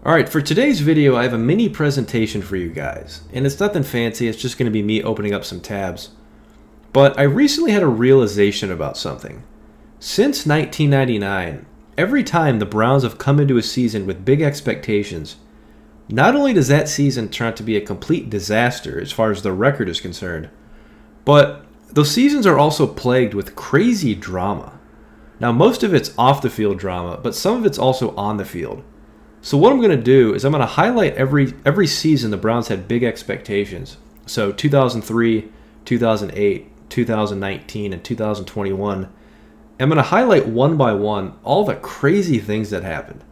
Alright, for today's video I have a mini presentation for you guys, and it's nothing fancy, it's just going to be me opening up some tabs. But I recently had a realization about something. Since 1999, every time the Browns have come into a season with big expectations, not only does that season turn out to be a complete disaster as far as the record is concerned, but those seasons are also plagued with crazy drama. Now most of it's off the field drama, but some of it's also on the field. So what I'm going to do is I'm going to highlight every season the Browns had big expectations. So 2003, 2008, 2019, and 2021. I'm going to highlight one by one all the crazy things that happened.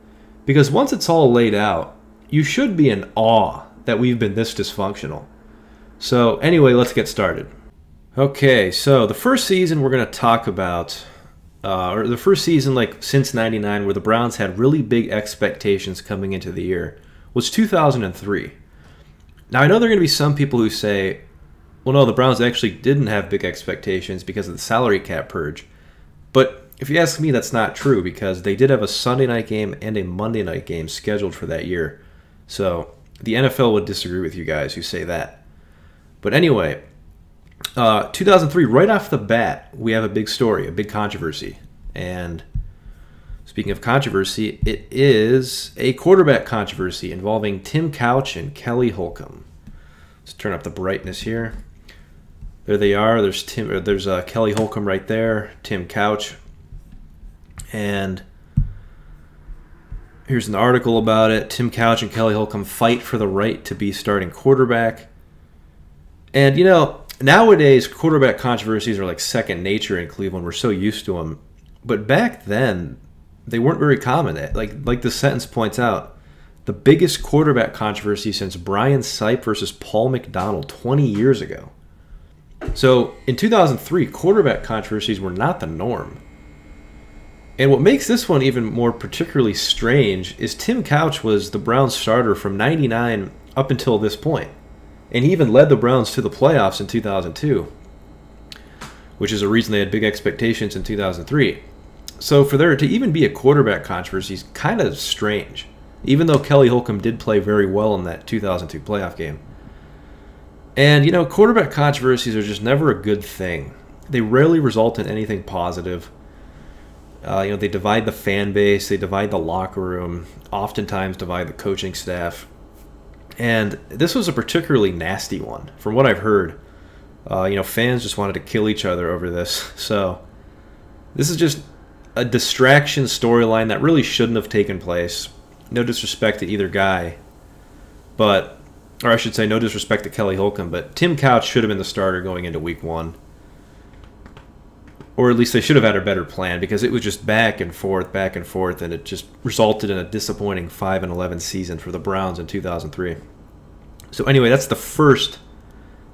Because once it's all laid out, you should be in awe that we've been this dysfunctional. So anyway, let's get started. Okay, so the first season we're going to talk about, or the first season like since '99 where the Browns had really big expectations coming into the year, was 2003. Now I know there are going to be some people who say, well no, the Browns actually didn't have big expectations because of the salary cap purge. But if you ask me, that's not true because they did have a Sunday night game and a Monday night game scheduled for that year. So the NFL would disagree with you guys who say that. But anyway, 2003, right off the bat, we have a big story, a big controversy. And speaking of controversy, it is a quarterback controversy involving Tim Couch and Kelly Holcomb. Let's turn up the brightness here. There they are. There's Kelly Holcomb right there, Tim Couch. And here's an article about it. Tim Couch and Kelly Holcomb fight for the right to be starting quarterback. And, you know, nowadays, quarterback controversies are like second nature in Cleveland. We're so used to them. But back then, they weren't very common. Like the sentence points out, the biggest quarterback controversy since Brian Sipe versus Paul McDonald 20 years ago. So in 2003, quarterback controversies were not the norm. And what makes this one even more particularly strange is Tim Couch was the Browns starter from '99 up until this point. And he even led the Browns to the playoffs in 2002, which is a reason they had big expectations in 2003. So for there to even be a quarterback controversy is kind of strange, even though Kelly Holcomb did play very well in that 2002 playoff game. And, you know, quarterback controversies are just never a good thing. They rarely result in anything positive. You know, they divide the fan base, they divide the locker room, oftentimes divide the coaching staff. And this was a particularly nasty one, from what I've heard. You know, fans just wanted to kill each other over this. So this is just a distraction storyline that really shouldn't have taken place. No disrespect to either guy, but, or I should say no disrespect to Kelly Holcomb, but Tim Couch should have been the starter going into week 1. Or at least they should have had a better plan because it was just back and forth, and it just resulted in a disappointing 5-11 season for the Browns in 2003. So anyway, that's the first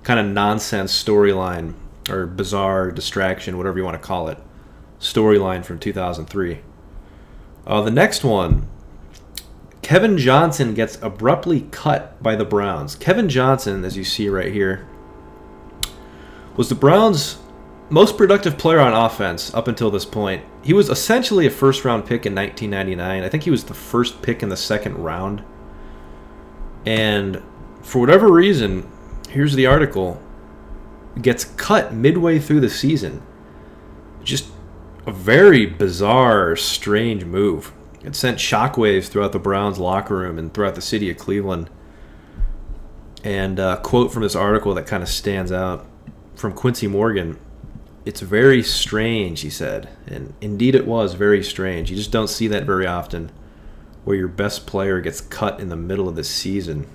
kind of nonsense storyline, or bizarre distraction, whatever you want to call it, storyline from 2003. The next one, Kevin Johnson gets abruptly cut by the Browns. Kevin Johnson, as you see right here, was the Browns' most productive player on offense up until this point. He was essentially a first-round pick in 1999. I think he was the first pick in the second round. And for whatever reason, here's the article, gets cut midway through the season. Just a very bizarre, strange move. It sent shockwaves throughout the Browns locker room and throughout the city of Cleveland. And a quote from this article that kind of stands out from Quincy Morgan. It's very strange, he said. And indeed it was very strange. You just don't see that very often, where your best player gets cut in the middle of the season.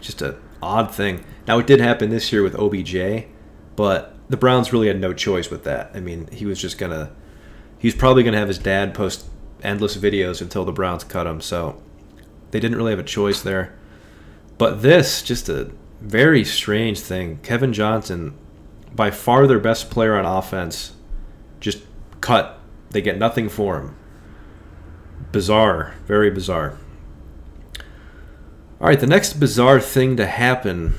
Just an odd thing. Now, it did happen this year with OBJ, but the Browns really had no choice with that. I mean, he was probably going to have his dad post endless videos until the Browns cut him, so they didn't really have a choice there. But this, just a very strange thing. Kevin Johnson, by far their best player on offense, just cut. They get nothing for him. Bizarre. Very bizarre. All right, the next bizarre thing to happen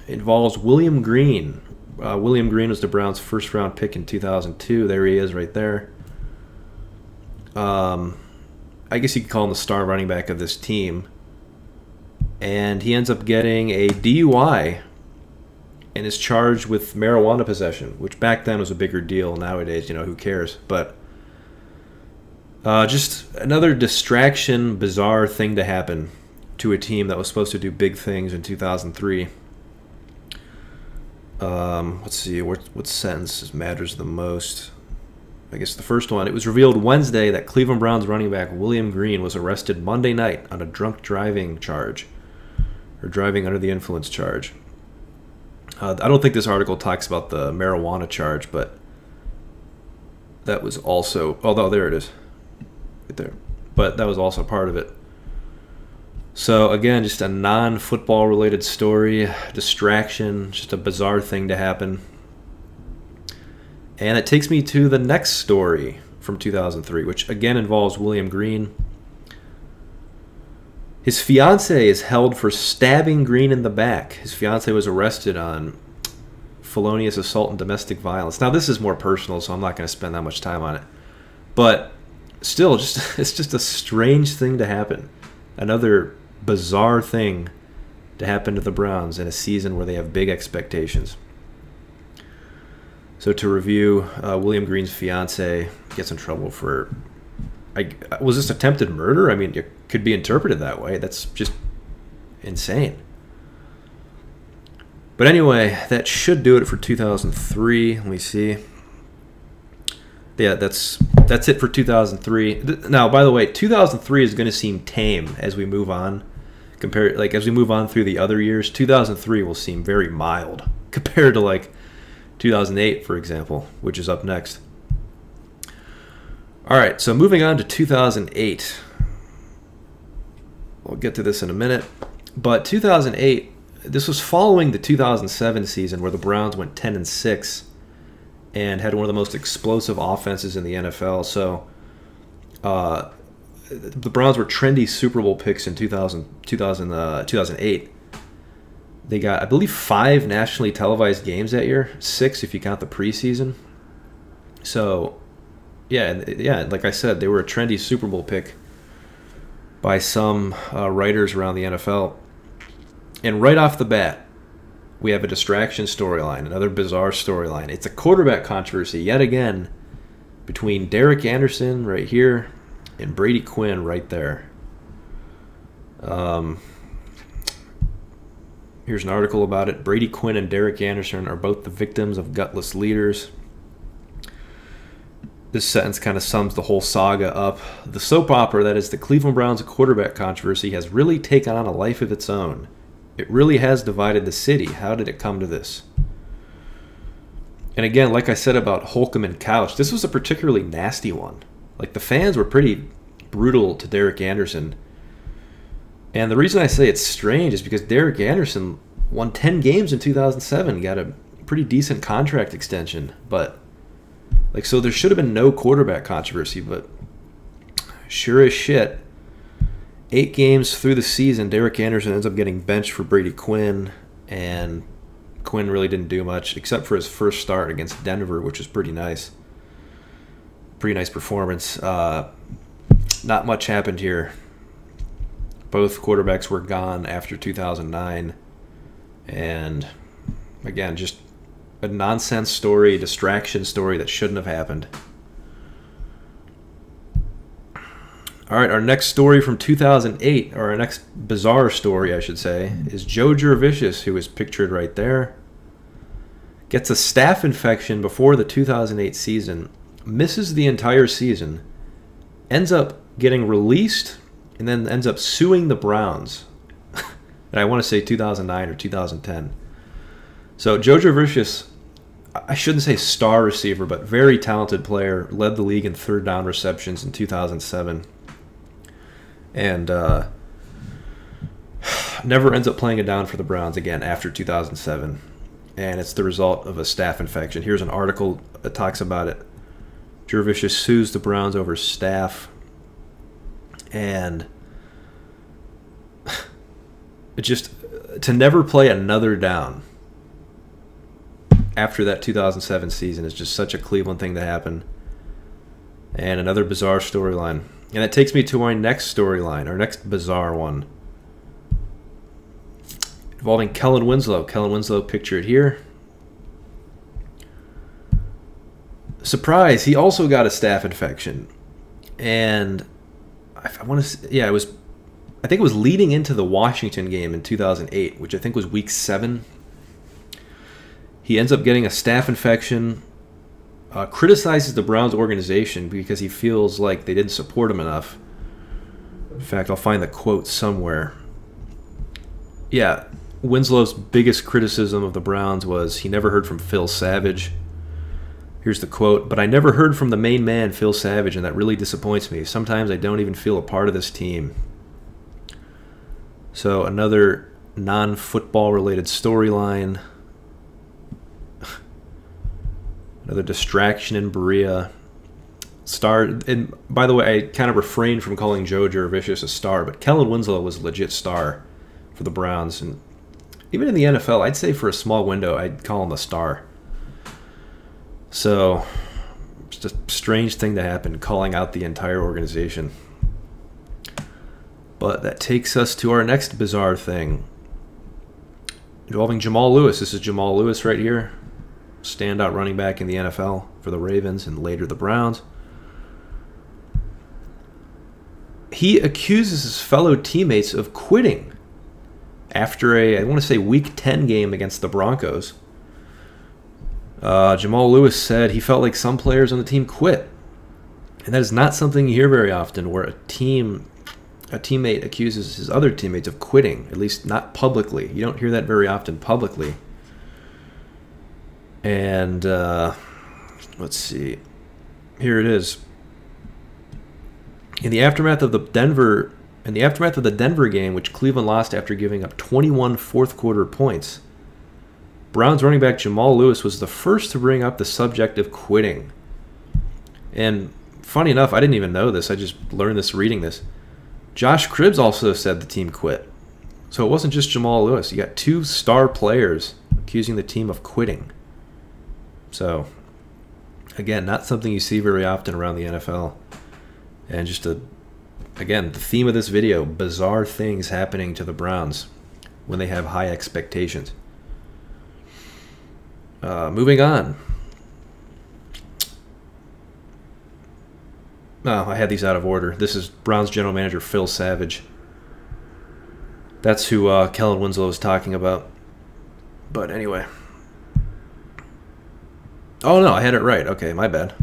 involves William Green. William Green was the Browns' first-round pick in 2002. There he is right there. I guess you could call him the star running back of this team. And he ends up getting a DUI and is charged with marijuana possession, which back then was a bigger deal. Nowadays, who cares? But just another distraction, bizarre thing to happen to a team that was supposed to do big things in 2003. Let's see, what sentence matters the most? I guess the first one. It was revealed Wednesday that Cleveland Browns running back William Green was arrested Monday night on a drunk driving charge, or driving under the influence charge. I don't think this article talks about the marijuana charge, but that was also, although there it is, right there. But that was also part of it. So again, just a non-football related story, distraction, just a bizarre thing to happen. And it takes me to the next story from 2003, which again involves William Green. His fiancée is held for stabbing Green in the back. His fiancée was arrested on felonious assault and domestic violence. Now, this is more personal, so I'm not going to spend that much time on it. But still, it's just a strange thing to happen. Another bizarre thing to happen to the Browns in a season where they have big expectations. So to review, William Green's fiancée gets in trouble for... was this attempted murder? I mean, it could be interpreted that way. That's just insane. But anyway, that should do it for 2003. Let me see. Yeah, that's it for 2003. Now, by the way, 2003 is going to seem tame as we move on. As we move on through the other years, 2003 will seem very mild compared to 2008, for example, which is up next. All right, so moving on to 2008. We'll get to this in a minute. But 2008, this was following the 2007 season where the Browns went 10-6 and had one of the most explosive offenses in the NFL. So the Browns were trendy Super Bowl picks in 2008. They got, I believe, 5 nationally televised games that year, 6 if you count the preseason. So... Yeah, like I said, they were a trendy Super Bowl pick by some writers around the NFL. And right off the bat, we have a distraction storyline, another bizarre storyline. It's a quarterback controversy yet again between Derek Anderson right here and Brady Quinn right there. Here's an article about it. Brady Quinn and Derek Anderson are both the victims of gutless leaders. This sentence kind of sums the whole saga up. The soap opera that is the Cleveland Browns quarterback controversy has really taken on a life of its own. It really has divided the city. How did it come to this? And again, like I said about Holcomb and Couch, this was a particularly nasty one. The fans were pretty brutal to Derek Anderson. And the reason I say it's strange is because Derek Anderson won 10 games in 2007, got a pretty decent contract extension, but... so there should have been no quarterback controversy, but sure as shit, 8 games through the season, Derek Anderson ends up getting benched for Brady Quinn, and Quinn really didn't do much, except for his first start against Denver, which was pretty nice. Pretty nice performance. Not much happened here. Both quarterbacks were gone after 2009, and again, just... a nonsense story, distraction story that shouldn't have happened. All right, our next story from 2008, or our next bizarre story, I should say, is Joe Jurevicius, who is pictured right there. Gets a staph infection before the 2008 season, misses the entire season, ends up getting released, and then ends up suing the Browns. And I want to say 2009 or 2010. So Joe Jurevicius, I shouldn't say star receiver, but very talented player, led the league in third down receptions in 2007. And never ends up playing it down for the Browns again after 2007. And it's the result of a staph infection. Here's an article that talks about it. Jurevicius sues the Browns over staph. And it just, to never play another down after that 2007 season is just such a Cleveland thing to happen. And another bizarre storyline. And that takes me to our next storyline, our next bizarre one. Involving Kellen Winslow. Kellen Winslow, pictured here. Surprise, he also got a staph infection. And I want to say, yeah, I think it was leading into the Washington game in 2008, which I think was week 7. He ends up getting a staph infection, criticizes the Browns organization because he feels like they didn't support him enough. In fact, I'll find the quote somewhere. Yeah, Winslow's biggest criticism of the Browns was he never heard from Phil Savage. Here's the quote, "But I never heard from the main man, Phil Savage, and that really disappoints me. Sometimes I don't even feel a part of this team." So another non-football related storyline. Another distraction in Berea. Star, and by the way, I kind of refrained from calling Joe Jurevicius a star, but Kellen Winslow was a legit star for the Browns. And even in the NFL, I'd say for a small window, I'd call him a star. So, it's just a strange thing to happen, calling out the entire organization. But that takes us to our next bizarre thing, involving Jamal Lewis. This is Jamal Lewis right here, standout running back in the NFL for the Ravens and later the Browns. He accuses his fellow teammates of quitting after I want to say, Week 10 game against the Broncos. Jamal Lewis said he felt like some players on the team quit. And that is not something you hear very often, where a teammate accuses his other teammates of quitting, at least not publicly. You don't hear that very often publicly. And let's see. Here it is. In the aftermath of the Denver game, which Cleveland lost after giving up 21 fourth-quarter points, Browns running back Jamal Lewis was the first to bring up the subject of quitting. And funny enough, I didn't even know this. I just learned this reading this. Josh Cribbs also said the team quit. So it wasn't just Jamal Lewis. You got 2 star players accusing the team of quitting. So, again, not something you see very often around the NFL. And just again, the theme of this video, bizarre things happening to the Browns when they have high expectations. Moving on. Oh, I had these out of order. This is Browns general manager Phil Savage. That's who Kellen Winslow was talking about. But anyway. Oh, no, I had it right. Okay, my bad.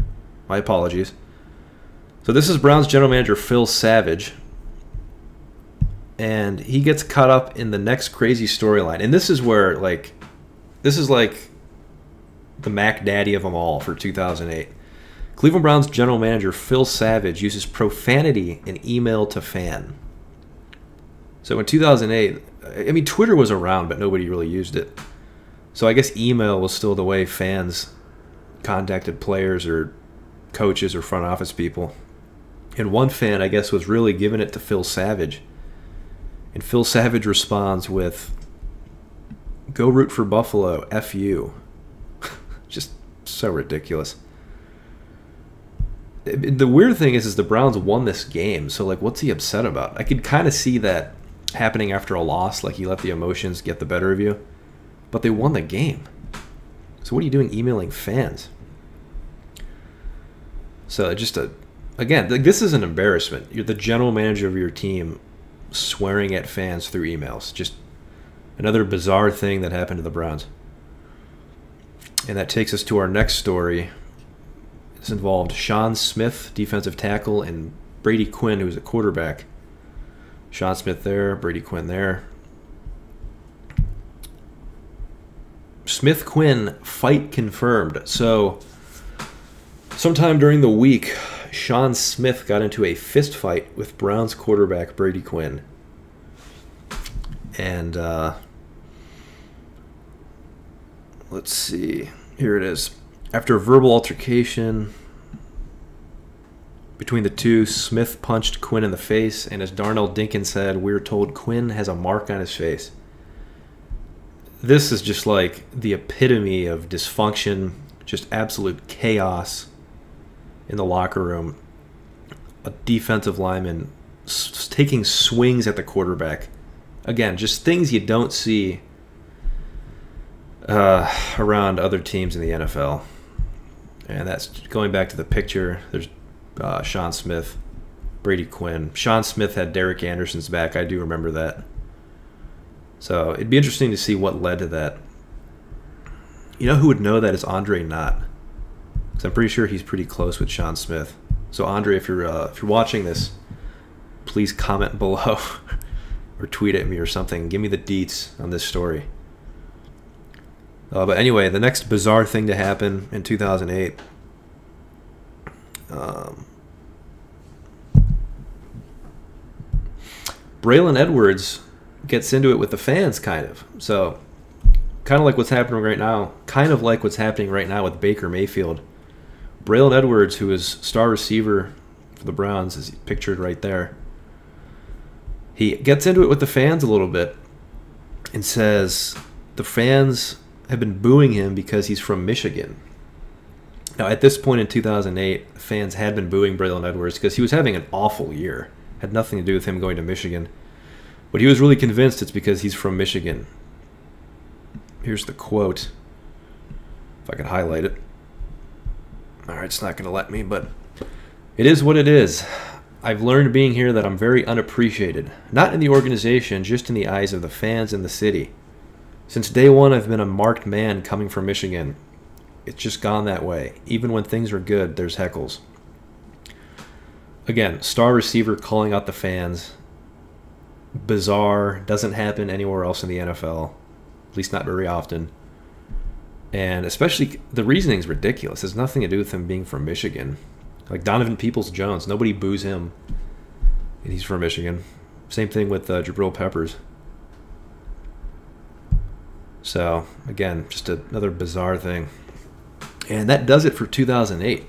My apologies. So this is Browns general manager Phil Savage. And he gets caught up in the next crazy storyline. And this is where, this is like the Mac Daddy of them all for 2008. Cleveland Browns general manager Phil Savage uses profanity in email to fan. So in 2008, I mean, Twitter was around, but nobody really used it. So I guess email was still the way fans contacted players or coaches or front office people. And one fan, I guess, was really giving it to Phil Savage. And Phil Savage responds with, "Go root for Buffalo, F you." Just so ridiculous. The weird thing is the Browns won this game, so what's he upset about? I could kind of see that happening after a loss, like you let the emotions get the better of you. But they won the game. So what are you doing emailing fans? So just again, this is an embarrassment. You're the general manager of your team swearing at fans through emails. Just another bizarre thing that happened to the Browns. And that takes us to our next story. This involved Sean Smith, defensive tackle, and Brady Quinn, who was a quarterback. Sean Smith there, Brady Quinn there. Smith-Quinn fight confirmed. So, sometime during the week, Sean Smith got into a fist fight with Browns quarterback Brady Quinn. And, let's see. Here it is. After a verbal altercation between the two, Smith punched Quinn in the face, and as Darnell Dinkins said, we're told Quinn has a mark on his face. This is just like the epitome of dysfunction, just absolute chaos. in the locker room, a defensive lineman taking swings at the quarterback. Again, just things you don't see around other teams in the NFL. And that's going back to the picture. There's Sean Smith, Brady, Quinn. Sean Smith had Derek Anderson's back. I do remember that. So it'd be interesting to see what led to that. You know who would know that is Andre Knott, because I'm pretty sure he's pretty close with Sean Smith. So Andre, if you're watching this, please comment below or tweet at me or something. Give me the deets on this story. But anyway, the next bizarre thing to happen in 2008. Braylon Edwards gets into it with the fans, kind of. So, kind of like what's happening right now. Kind of like what's happening right now with Baker Mayfield. Braylon Edwards, who is star receiver for the Browns, is pictured right there. He gets into it with the fans a little bit and says the fans have been booing him because he's from Michigan. Now, at this point in 2008, fans had been booing Braylon Edwards because he was having an awful year. Had nothing to do with him going to Michigan. But he was really convinced it's because he's from Michigan. Here's the quote. If I can highlight it. All right, it's not going to let me, but it is what it is. I've learned being here that I'm very unappreciated. Not in the organization, just in the eyes of the fans in the city. Since day one, I've been a marked man coming from Michigan. It's just gone that way. Even when things are good, there's heckles. Again, star receiver calling out the fans. Bizarre. Doesn't happen anywhere else in the NFL. At least not very often. And especially, the reasoning is ridiculous. It has nothing to do with him being from Michigan. Like Donovan Peoples-Jones. Nobody boos him. And he's from Michigan. Same thing with Jabril Peppers. So, again, just another bizarre thing. And that does it for 2008.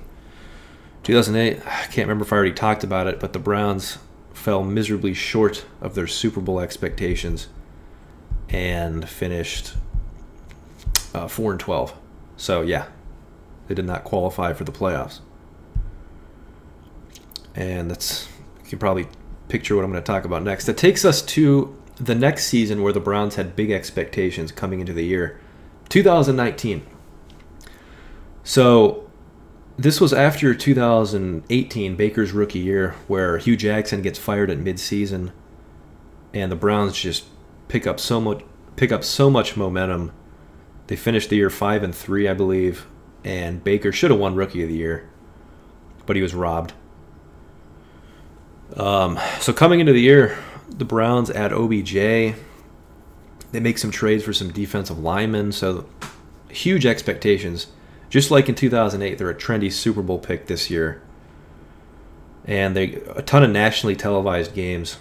2008, I can't remember if I already talked about it, but the Browns fell miserably short of their Super Bowl expectations and finished 4-12. So, yeah, they did not qualify for the playoffs. And you can probably picture what I'm going to talk about next. That takes us to the next season where the Browns had big expectations coming into the year, 2019. So this was after 2018, Baker's rookie year, where Hugh Jackson gets fired at midseason, and the Browns just pick up so much momentum. They finished the year 5-3, I believe, and Baker should have won Rookie of the Year, but he was robbed. So coming into the year, the Browns add OBJ. They make some trades for some defensive linemen. So huge expectations. Just like in 2008, they're a trendy Super Bowl pick this year. And a ton of nationally televised games.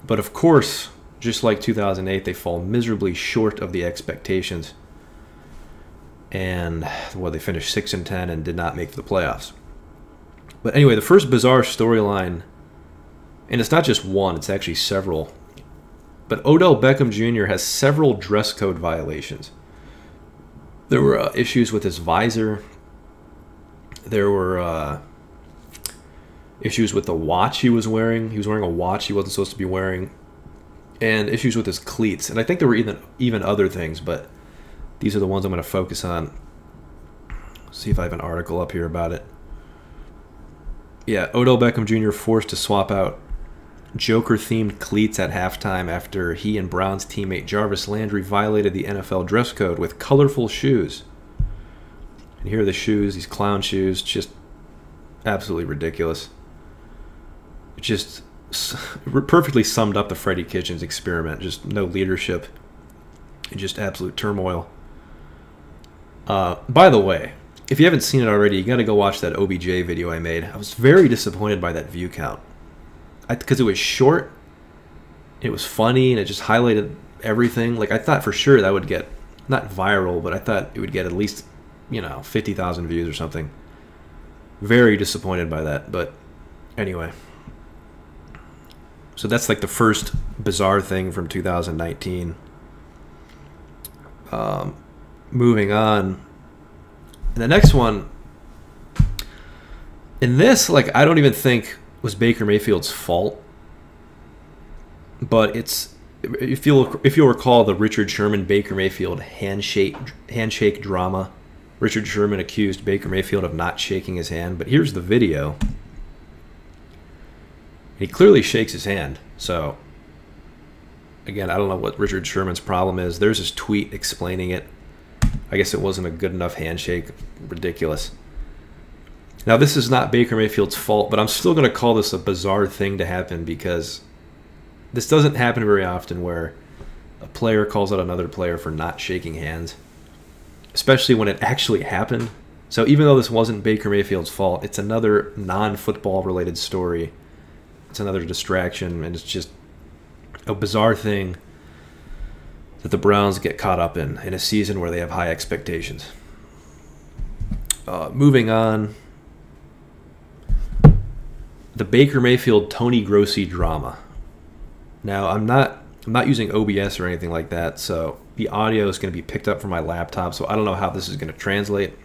But of course, just like 2008, they fall miserably short of the expectations. And, well, they finished 6-10 and did not make the playoffs. But anyway, the first bizarre storyline, and it's not just one, it's actually several. But Odell Beckham Jr. has several dress code violations. There were issues with his visor. There were issues with the watch he was wearing. He was wearing a watch he wasn't supposed to be wearing. And issues with his cleats. And I think there were even other things, but these are the ones I'm going to focus on. See if I have an article up here about it. Yeah, Odell Beckham Jr. forced to swap out Joker-themed cleats at halftime after he and Browns teammate Jarvis Landry violated the NFL dress code with colorful shoes. And here are the shoes, these clown shoes, just absolutely ridiculous. It just perfectly summed up the Freddie Kitchens experiment. Just no leadership and just absolute turmoil. By the way, if you haven't seen it already, you got to go watch that OBJ video I made. I was very disappointed by that view count. Because it was short, it was funny, and it just highlighted everything. Like, I thought for sure that would get, not viral, but I thought it would get at least, 50,000 views or something. Very disappointed by that, but anyway. So that's like the first bizarre thing from 2019. Moving on. And the next one, And this, like, I don't even think was Baker Mayfield's fault. But it's, if you'll recall the Richard Sherman Baker Mayfield handshake drama. Richard Sherman accused Baker Mayfield of not shaking his hand, but here's the video. He clearly shakes his hand. So again, I don't know what Richard Sherman's problem is. There's his tweet explaining it. I guess it wasn't a good enough handshake. Ridiculous. Now, this is not Baker Mayfield's fault, but I'm still going to call this a bizarre thing to happen because this doesn't happen very often where a player calls out another player for not shaking hands, especially when it actually happened. So even though this wasn't Baker Mayfield's fault, it's another non-football related story. It's another distraction, and it's just a bizarre thing that the Browns get caught up in a season where they have high expectations. Moving on, the Baker Mayfield Tony Grossi drama. Now, I'm not using OBS or anything like that, so the audio is going to be picked up from my laptop, so I don't know how this is going to translate.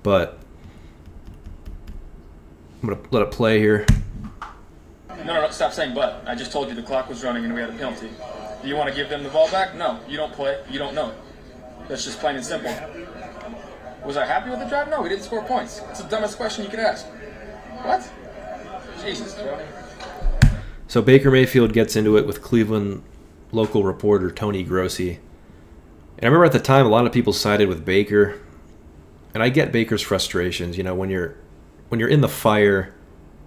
But I'm going to let it play here. No, stop saying but. I just told you the clock was running and we had a penalty. Do you want to give them the ball back? No, you don't play. You don't know it. That's just plain and simple. Was I happy with the drive? No, we didn't score points. It's the dumbest question you could ask. What? Jesus, bro. So Baker Mayfield gets into it with Cleveland local reporter Tony Grossi. And I remember at the time a lot of people sided with Baker. And I get Baker's frustrations, you know, when you're in the fire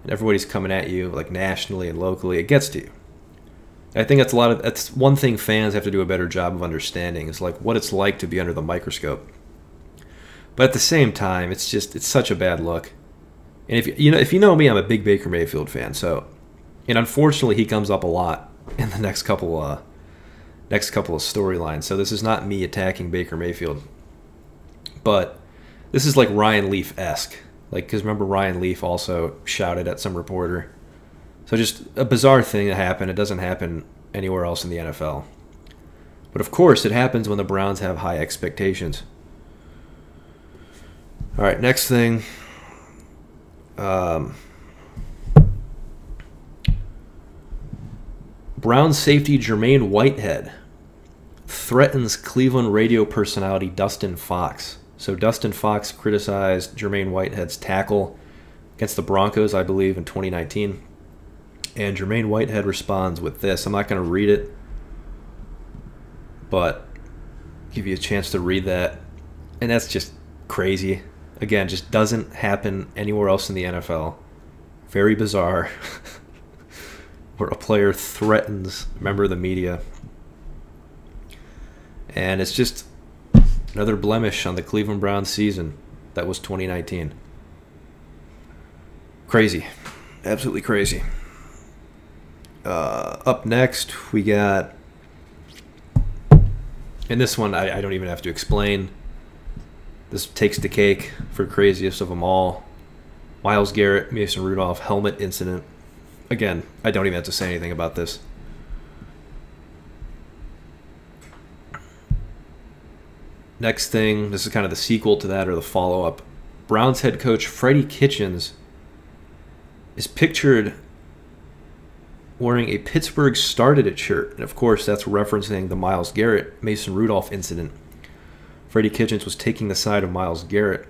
and everybody's coming at you like nationally and locally, it gets to you. And I think that's one thing fans have to do a better job of understanding, is like what it's like to be under the microscope. But at the same time, it's such a bad look. And if you know me, I'm a big Baker Mayfield fan, and unfortunately he comes up a lot in the next couple of storylines. So this is not me attacking Baker Mayfield. But this is like Ryan Leaf-esque. Like, because remember Ryan Leaf also shouted at some reporter. So just a bizarre thing that happened. It doesn't happen anywhere else in the NFL. But of course, it happens when the Browns have high expectations. All right, next thing. Browns safety Jermaine Whitehead threatens Cleveland radio personality Dustin Fox. So Dustin Fox criticized Jermaine Whitehead's tackle against the Broncos, I believe, in 2019. And Jermaine Whitehead responds with this. I'm not going to read it, but give you a chance to read that. And that's just crazy. Again, just doesn't happen anywhere else in the NFL. Very bizarre. Where a player threatens a member of the media. And it's just another blemish on the Cleveland Browns season that was 2019. Crazy. Absolutely crazy. Up next, we got... And this one, I don't even have to explain. This takes the cake for craziest of them all. Myles Garrett, Mason Rudolph, helmet incident. Again, I don't even have to say anything about this. Next thing, this is kind of the sequel to that, or the follow-up. Browns head coach Freddie Kitchens is pictured wearing a Pittsburgh Started It shirt. And of course, that's referencing the Myles Garrett, Mason Rudolph incident. Freddie Kitchens was taking the side of Myles Garrett,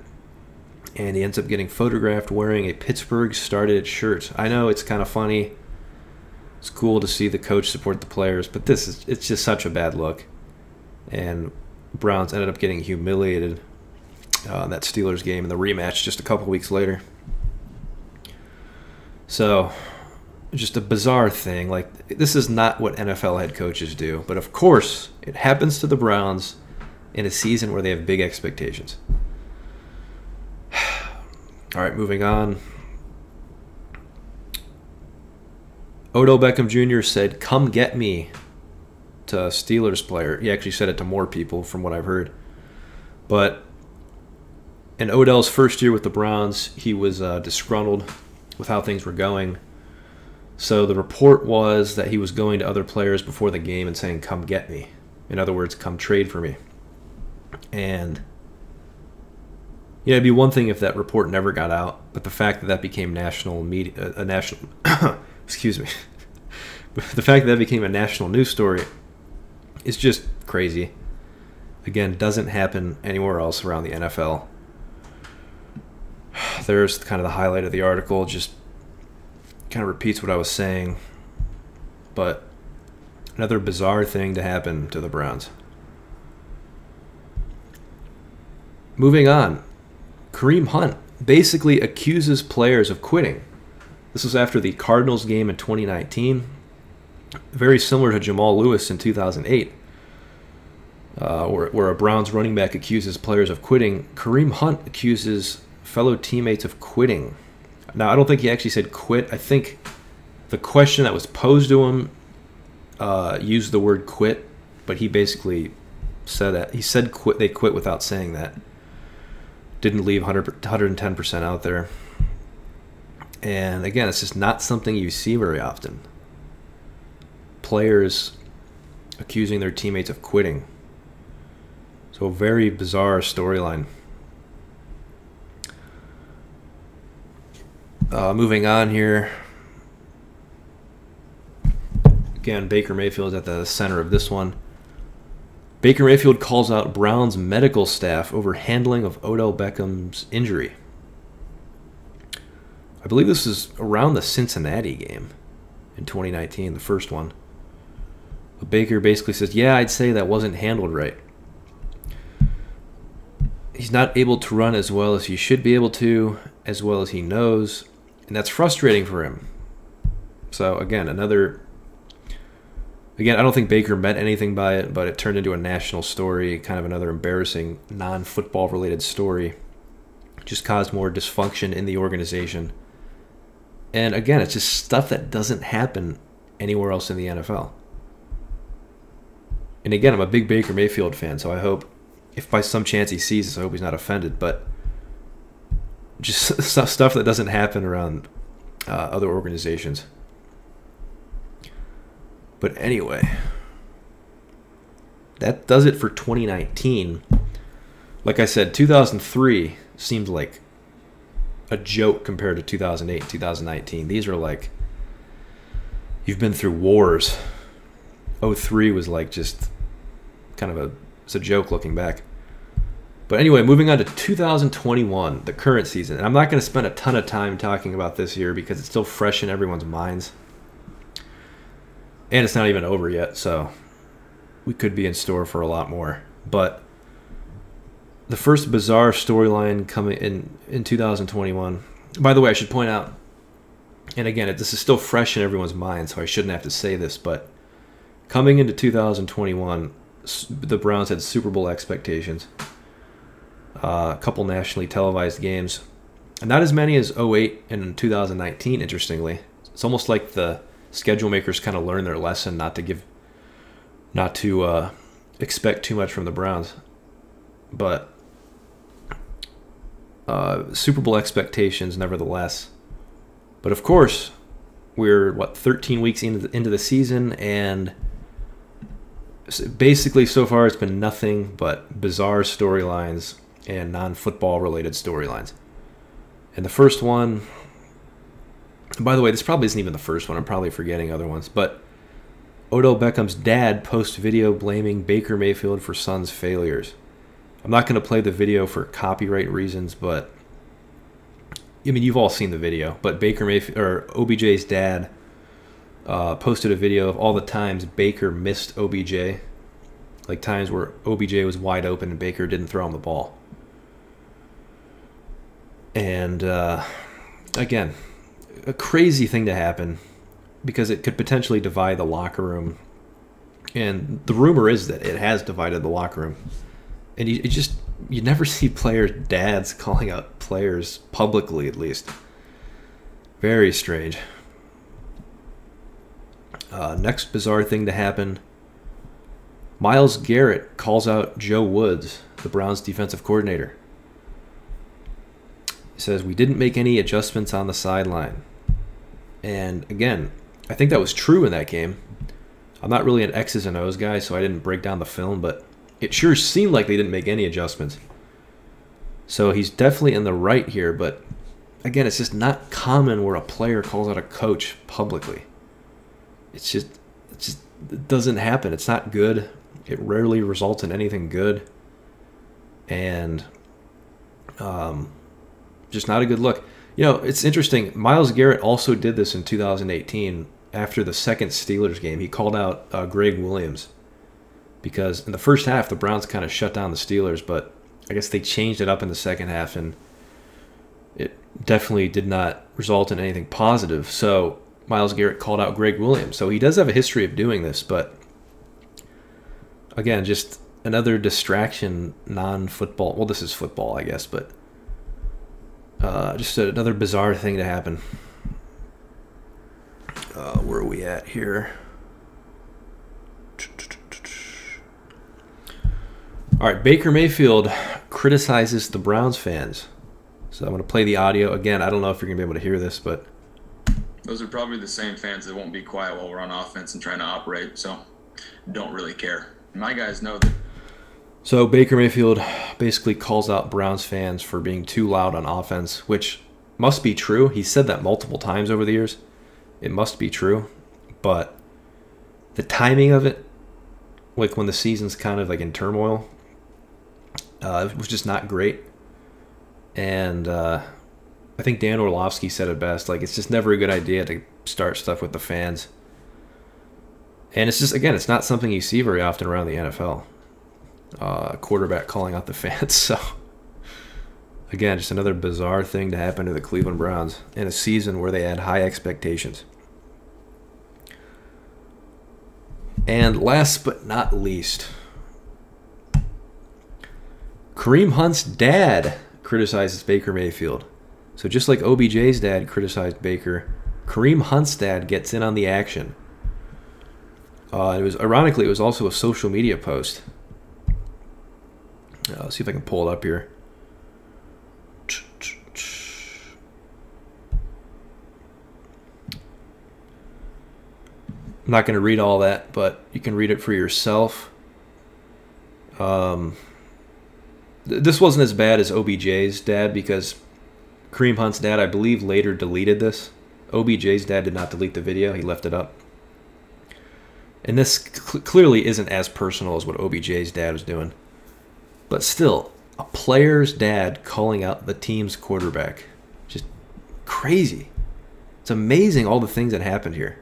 and he ends up getting photographed wearing a Pittsburgh Started It shirt. I know it's kind of funny. It's cool to see the coach support the players, but it's just such a bad look. And Browns ended up getting humiliated in that Steelers game in the rematch just a couple weeks later. So, just a bizarre thing. Like, this is not what NFL head coaches do, but of course, it happens to the Browns in a season where they have big expectations. All right, moving on. Odell Beckham Jr. said, "Come get me," to a Steelers player. He actually said it to more people from what I've heard. But in Odell's first year with the Browns, he was disgruntled with how things were going. So the report was that he was going to other players before the game and saying, "Come get me." In other words, come trade for me. And Yeah, it'd be one thing if that report never got out, but the fact that that became national media, a national, excuse me, the fact that that became a national news story is just crazy. Again, doesn't happen anywhere else around the NFL. There's kind of the highlight of the article, just kind of repeats what I was saying, but another bizarre thing to happen to the Browns. Moving on. Kareem Hunt basically accuses players of quitting. This was after the Cardinals game in 2019. Very similar to Jamal Lewis in 2008, where a Browns running back accuses players of quitting. Kareem Hunt accuses fellow teammates of quitting. Now, I don't think he actually said quit. I think the question that was posed to him used the word quit, but he basically said that. He said quit. They quit without saying that. Didn't leave 110% out there. And again, it's just not something you see very often. Players accusing their teammates of quitting. So a very bizarre storyline. Moving on here. Again, Baker Mayfield's at the center of this one. Baker Mayfield calls out Browns medical staff over handling of Odell Beckham's injury. I believe this is around the Cincinnati game in 2019, the first one. But Baker basically says, yeah, I'd say that wasn't handled right. He's not able to run as well as he should be able to, as well as he knows, and that's frustrating for him. So again, I don't think Baker meant anything by it, but it turned into a national story, kind of another embarrassing non-football related story. Just caused more dysfunction in the organization. And again, it's just stuff that doesn't happen anywhere else in the NFL. And again, I'm a big Baker Mayfield fan, so I hope, if by some chance he sees this, I hope he's not offended, but just stuff that doesn't happen around other organizations. But anyway, that does it for 2019. Like I said, 2003 seemed like a joke compared to 2008, 2019. These are like, you've been through wars. 03 was like just kind of it's a joke looking back. But anyway, moving on to 2021, the current season. And I'm not going to spend a ton of time talking about this year because it's still fresh in everyone's minds. And it's not even over yet, so we could be in store for a lot more. But the first bizarre storyline coming in 2021. By the way, I should point out, and again, this is still fresh in everyone's mind, so I shouldn't have to say this, but coming into 2021, the Browns had Super Bowl expectations. A couple nationally televised games. And not as many as 08 and 2019, interestingly. It's almost like the schedule makers kind of learned their lesson not to expect too much from the Browns. But Super Bowl expectations nevertheless. But of course, we're 13 weeks into the season, and basically so far it's been nothing but bizarre storylines and non-football related storylines. And the first one, by the way, this probably isn't even the first one. I'm probably forgetting other ones. But Odell Beckham's dad posts video blaming Baker Mayfield for son's failures. I'm not going to play the video for copyright reasons, but I mean, you've all seen the video. But Baker Mayfield, or OBJ's dad, posted a video of all the times Baker missed OBJ, like times where OBJ was wide open and Baker didn't throw him the ball. And again, a crazy thing to happen because it could potentially divide the locker room. And the rumor is that it has divided the locker room. And you never see players' dads calling out players publicly, at least. Very strange. Next bizarre thing to happen. Myles Garrett calls out Joe Woods, the Browns' defensive coordinator. He says, we didn't make any adjustments on the sideline. And again, I think that was true in that game. I'm not really an X's and O's guy, so I didn't break down the film, but it sure seemed like they didn't make any adjustments. So he's definitely in the right here, but again, it's just not common where a player calls out a coach publicly. It doesn't happen. It's not good. It rarely results in anything good. And just not a good look. You know, it's interesting. Myles Garrett also did this in 2018 after the second Steelers game. He called out Greg Williams because in the first half, the Browns kind of shut down the Steelers, but I guess they changed it up in the second half, and it definitely did not result in anything positive. So Myles Garrett called out Greg Williams. So he does have a history of doing this, but again, just another distraction, non-football. Well, this is football, I guess, but just another bizarre thing to happen. Where are we at here? All right, Baker Mayfield criticizes the Browns fans. So I'm going to play the audio again. I don't know if you're going to be able to hear this, but those are probably the same fans that won't be quiet while we're on offense and trying to operate, so don't really care. My guys know that. So Baker Mayfield basically calls out Browns fans for being too loud on offense, which must be true. He said that multiple times over the years. It must be true. But the timing of it, like when the season's kind of like in turmoil, it was just not great. And I think Dan Orlovsky said it best. Like, it's just never a good idea to start stuff with the fans. And it's just, again, it's not something you see very often around the NFL. Quarterback calling out the fans. So, again, just another bizarre thing to happen to the Cleveland Browns in a season where they had high expectations. And last but not least, Kareem Hunt's dad criticizes Baker Mayfield. So just like OBJ's dad criticized Baker, Kareem Hunt's dad gets in on the action. Ironically, it was also a social media post. Let's see if I can pull it up here. I'm not going to read all that, but you can read it for yourself. This wasn't as bad as OBJ's dad because Kareem Hunt's dad, I believe, later deleted this. OBJ's dad did not delete the video. He left it up. And this clearly isn't as personal as what OBJ's dad was doing. But still, a player's dad calling out the team's quarterback. Just crazy. It's amazing all the things that happened here.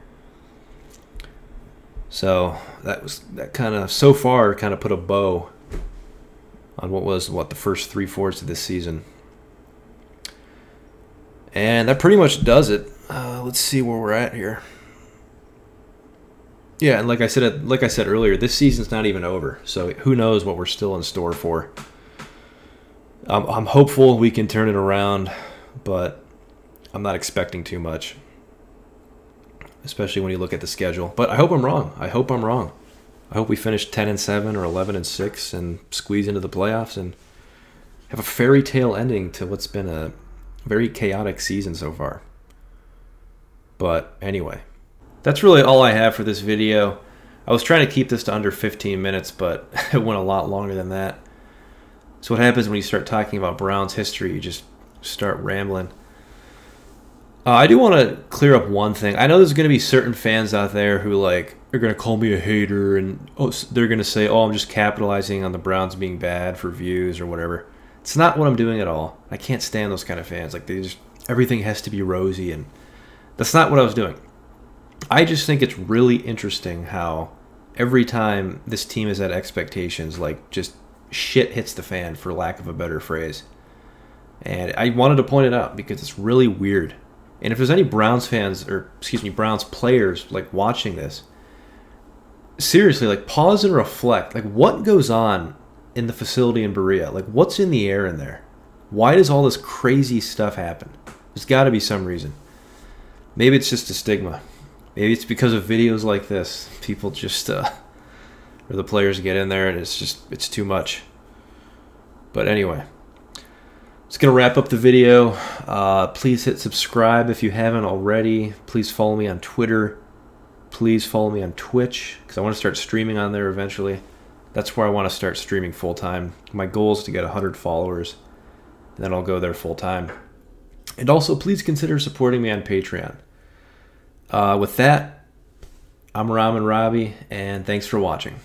So that kind of, so far, kind of put a bow on the first 3/4 of this season. And that pretty much does it. Let's see where we're at here. Yeah, and like I said earlier, this season's not even over. So who knows what we're still in store for. I'm hopeful we can turn it around, but I'm not expecting too much, especially when you look at the schedule. But I hope I'm wrong. I hope we finish 10-7 or 11-6 and squeeze into the playoffs and have a fairy tale ending to what's been a very chaotic season so far. But anyway, that's really all I have for this video. I was trying to keep this to under 15 minutes, but it went a lot longer than that. So what happens when you start talking about Browns history, you just start rambling. I do want to clear up one thing. I know there's going to be certain fans out there who are going to call me a hater, and they're going to say, I'm just capitalizing on the Browns being bad for views or whatever. It's not what I'm doing at all. I can't stand those kind of fans. Like, everything has to be rosy, and that's not what I was doing. I just think it's really interesting how every time this team is at expectations, just shit hits the fan, for lack of a better phrase. And I wanted to point it out because it's really weird. And if there's any Browns fans, or Browns players watching this, seriously, pause and reflect. What goes on in the facility in Berea? What's in the air in there? Why does all this crazy stuff happen? There's got to be some reason. Maybe it's just a stigma. Maybe it's because of videos like this. People just, or the players get in there and it's too much. But anyway, it's going to wrap up the video. Please hit subscribe if you haven't already. Please follow me on Twitter. Please follow me on Twitch, because I want to start streaming on there eventually. That's where I want to start streaming full time. My goal is to get 100 followers and then I'll go there full time. And also, please consider supporting me on Patreon. With that, I'm Ramen Robbie, and thanks for watching.